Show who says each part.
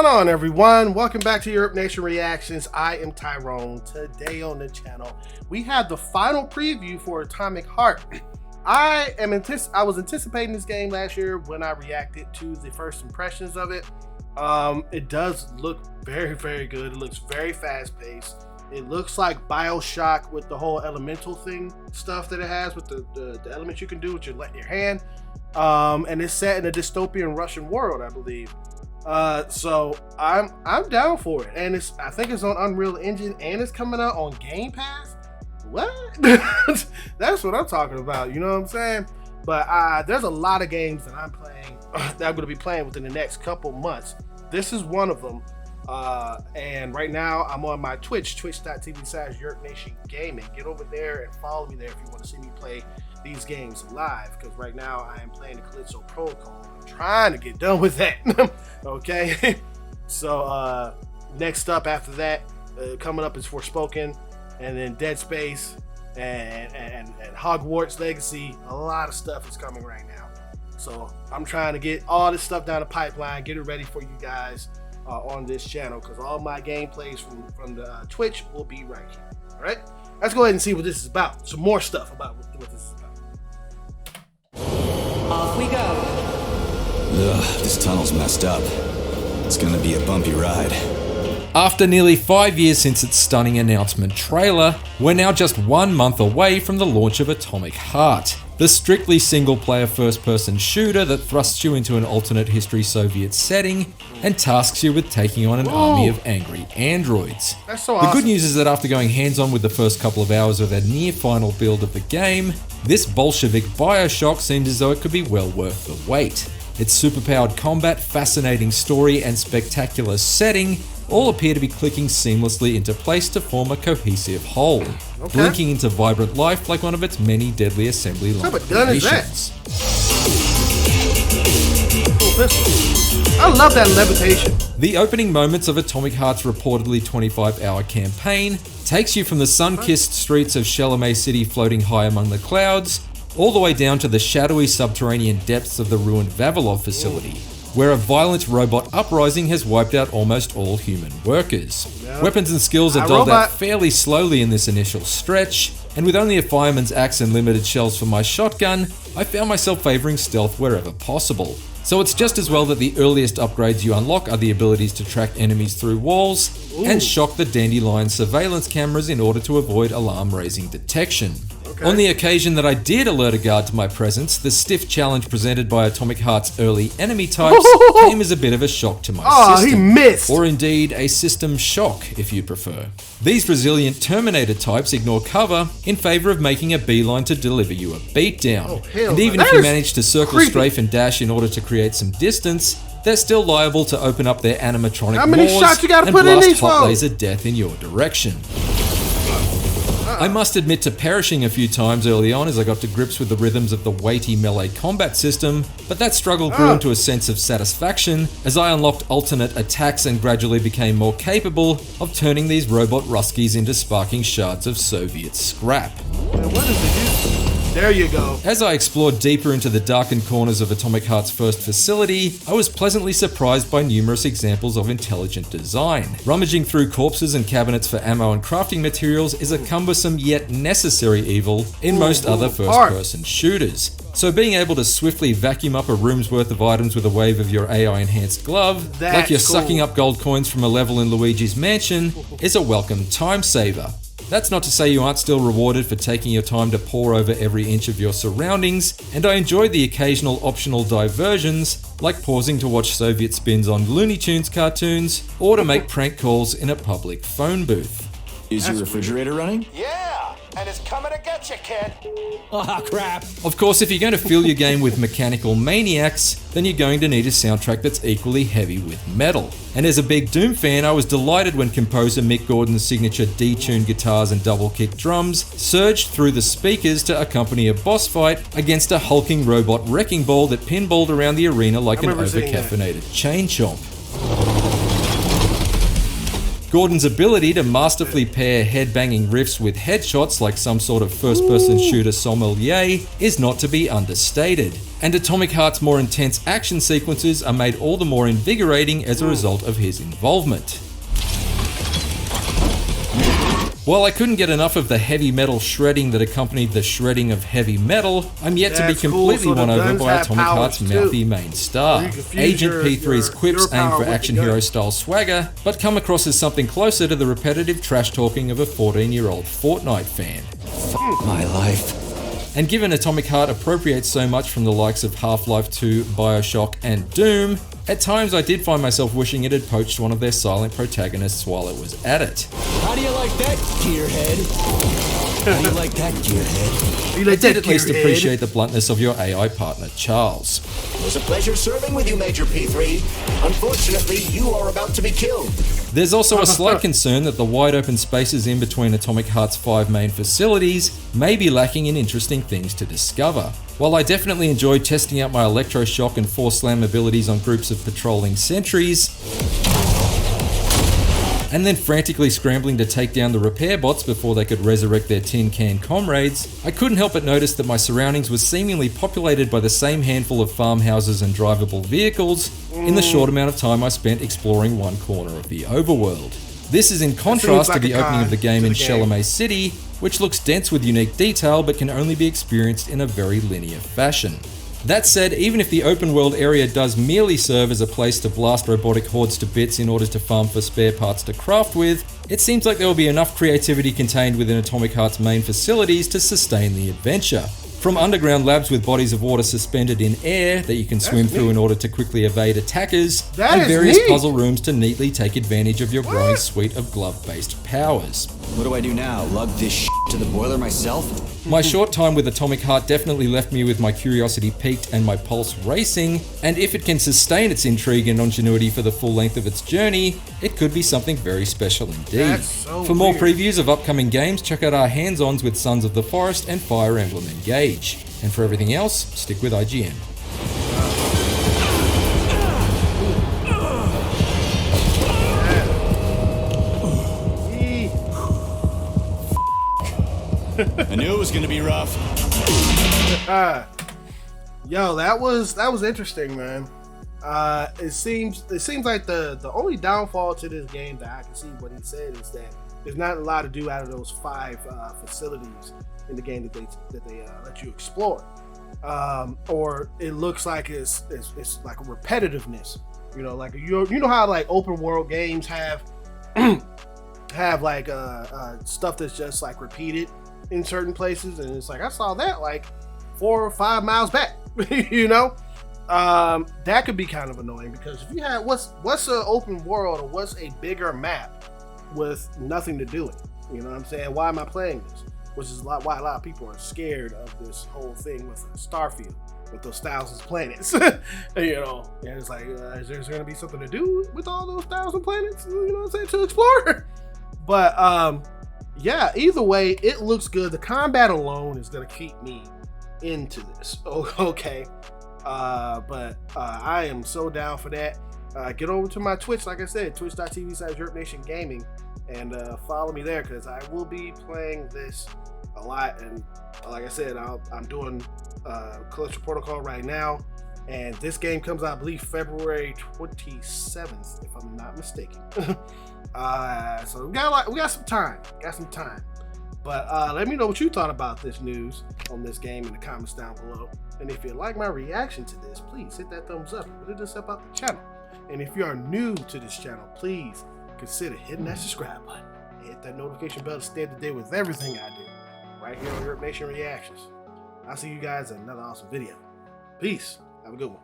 Speaker 1: going on, everyone? Welcome back to YURP Nation Reactions. I am Tyrone. Today on the channel, we have the final preview for Atomic Heart. I was anticipating this game last year when I reacted to the first impressions of it. It does look very, very good. It looks very fast-paced. It looks like BioShock with the whole elemental stuff that it has with the elements you can do with your hand. And it's set in a dystopian Russian world, I believe. So I'm down for it, and I think it's on Unreal Engine, and it's coming out on Gamepass. What? That's what I'm talking about. You know what I'm saying? But there's a lot of games that I'm playing that I'm going to be playing within the next couple months. This is one of them. And right now I'm on my twitch.tv/YURPNationGaming. Get over there and follow me there if you want to see me play these games live, because right now I am playing the Calypso Protocol. I'm trying to get done with that. Okay. So next up after that, coming up is Forspoken, and then Dead Space and Hogwarts Legacy. A lot of stuff is coming right now. So I'm trying to get all this stuff down the pipeline, get it ready for you guys on this channel, because all my gameplays from the Twitch will be right here. All right, let's go ahead and see what this is about. Some more stuff about what this is about.
Speaker 2: Off we go.
Speaker 3: Ugh, this tunnel's messed up. It's gonna be a bumpy ride.
Speaker 4: After nearly 5 years since its stunning announcement trailer, we're now just 1 month away from the launch of Atomic Heart, the strictly single-player first-person shooter that thrusts you into an alternate history Soviet setting and tasks you with taking on an army of angry androids.
Speaker 1: That's so awesome.
Speaker 4: The good news is that after going hands-on with the first couple of hours of a near-final build of the game, this Bolshevik BioShock seems as though it could be well worth the wait. Its superpowered combat, fascinating story, and spectacular setting all appear to be clicking seamlessly into place to form a cohesive whole, blinking into vibrant life like one of its many deadly assembly line creations.
Speaker 1: I love that levitation.
Speaker 4: The opening moments of Atomic Heart's reportedly 25-hour campaign takes you from the sun-kissed streets of Chalamet City floating high among the clouds, all the way down to the shadowy subterranean depths of the ruined Vavilov facility, where a violent robot uprising has wiped out almost all human workers. Weapons and skills are doled out fairly slowly in this initial stretch, and with only a fireman's axe and limited shells for my shotgun, I found myself favouring stealth wherever possible. So it's just as well that the earliest upgrades you unlock are the abilities to track enemies through walls and shock the dandelion surveillance cameras in order to avoid alarm-raising detection. On the occasion that I did alert a guard to my presence, the stiff challenge presented by Atomic Heart's early enemy types came as a bit of a shock to my system.
Speaker 1: He missed!
Speaker 4: Or indeed, a system shock, if you prefer. These resilient Terminator types ignore cover in favour of making a beeline to deliver you a beatdown. And even if you manage to circle, strafe, and dash in order to create some distance, they're still liable to open up their animatronic maws and blast hot laser death in your direction. I must admit to perishing a few times early on as I got to grips with the rhythms of the weighty melee combat system, but that struggle grew into a sense of satisfaction as I unlocked alternate attacks and gradually became more capable of turning these robot Ruskies into sparking shards of Soviet scrap.
Speaker 1: Man, what does it do? There you go.
Speaker 4: As I explored deeper into the darkened corners of Atomic Heart's first facility, I was pleasantly surprised by numerous examples of intelligent design. Rummaging through corpses and cabinets for ammo and crafting materials is a cumbersome yet necessary evil in most other first-person shooters. So being able to swiftly vacuum up a room's worth of items with a wave of your AI-enhanced glove, like you're sucking up gold coins from a level in Luigi's Mansion, is a welcome time saver. That's not to say you aren't still rewarded for taking your time to pore over every inch of your surroundings, and I enjoyed the occasional optional diversions, like pausing to watch Soviet spins on Looney Tunes cartoons, or to make prank calls in a public phone booth.
Speaker 3: Is your refrigerator running?
Speaker 5: Yeah, and it's coming to get you, kid.
Speaker 3: Oh, crap.
Speaker 4: Of course, if you're going to fill your game with mechanical maniacs, then you're going to need a soundtrack that's equally heavy with metal. And as a big Doom fan, I was delighted when composer Mick Gordon's signature detuned guitars and double-kick drums surged through the speakers to accompany a boss fight against a hulking robot wrecking ball that pinballed around the arena like an over-caffeinated chain chomp. Gordon's ability to masterfully pair head-banging riffs with headshots like some sort of first-person shooter sommelier is not to be understated. And Atomic Heart's more intense action sequences are made all the more invigorating as a result of his involvement. While I couldn't get enough of the heavy metal shredding that accompanied the shredding of heavy metal, I'm yet to be completely won over by Atomic Heart's mouthy main star. Agent P3's quips aim for action hero style swagger, but come across as something closer to the repetitive trash talking of a 14-year-old Fortnite fan.
Speaker 3: F my life.
Speaker 4: And given Atomic Heart appropriates so much from the likes of Half-Life 2, Bioshock, and Doom, at times I did find myself wishing it had poached one of their silent protagonists while it was at it.
Speaker 3: How do you like that, gearhead? How do you like that, gearhead?
Speaker 4: I did at least appreciate the bluntness of your AI partner, Charles.
Speaker 5: It was a pleasure serving with you, Major P3. Unfortunately, you are about to be killed.
Speaker 4: There's also a slight concern that the wide open spaces in between Atomic Heart's 5 main facilities may be lacking in interesting things to discover. While I definitely enjoyed testing out my electroshock and force slam abilities on groups of patrolling sentries, and then frantically scrambling to take down the repair bots before they could resurrect their tin can comrades, I couldn't help but notice that my surroundings were seemingly populated by the same handful of farmhouses and drivable vehicles in the short amount of time I spent exploring one corner of the overworld. This is in contrast to the opening of the game in Chalamet City, which looks dense with unique detail but can only be experienced in a very linear fashion. That said, even if the open world area does merely serve as a place to blast robotic hordes to bits in order to farm for spare parts to craft with, it seems like there will be enough creativity contained within Atomic Heart's main facilities to sustain the adventure. From underground labs with bodies of water suspended in air that you can swim through in order to quickly evade attackers, and various puzzle rooms to neatly take advantage of your growing suite of glove-based powers.
Speaker 3: What do I do now? Lug this shit to the boiler myself?
Speaker 4: My short time with Atomic Heart definitely left me with my curiosity piqued and my pulse racing, and if it can sustain its intrigue and ingenuity for the full length of its journey, it could be something very special indeed. For more previews of upcoming games, check out our hands-ons with Sons of the Forest and Fire Emblem Engage. And for everything else, stick with IGN.
Speaker 3: I knew it was gonna be rough.
Speaker 1: Yo, that was interesting, man. It seems like the only downfall to this game that I can see what he said is that there's not a lot to do out of those 5 facilities in the game that they let you explore, or it looks like it's like a repetitiveness. You know, like you know how like open world games have have like stuff that's just like repeated in certain places, and it's like I saw that like 4 or 5 miles back. You know, that could be kind of annoying because if you had what's an open world or what's a bigger map with nothing to do with it, you know what I'm saying? Why am I playing this? Which is why a lot of people are scared of this whole thing with Starfield, with those thousands of planets. You know, and it's like, is there going to be something to do with all those 1,000 planets? You know what I'm saying, to explore? But yeah, either way, it looks good. The combat alone is going to keep me into this. Okay, but I am so down for that. Get over to my Twitch, like I said, twitch.tv/YURP Gaming, and follow me there because I will be playing this a lot. And like I said, I'm doing Collector Protocol right now, and this game comes out, I believe, February 27th, if I'm not mistaken. So we got some time. But let me know what you thought about this news on this game in the comments down below. And if you like my reaction to this, please hit that thumbs up. It just help out the channel. And if you are new to this channel, please consider hitting that subscribe button and hit that notification bell to stay up to date with everything I do right here on YURP Nation Reactions. I'll see you guys in another awesome video. Peace. Have a good one.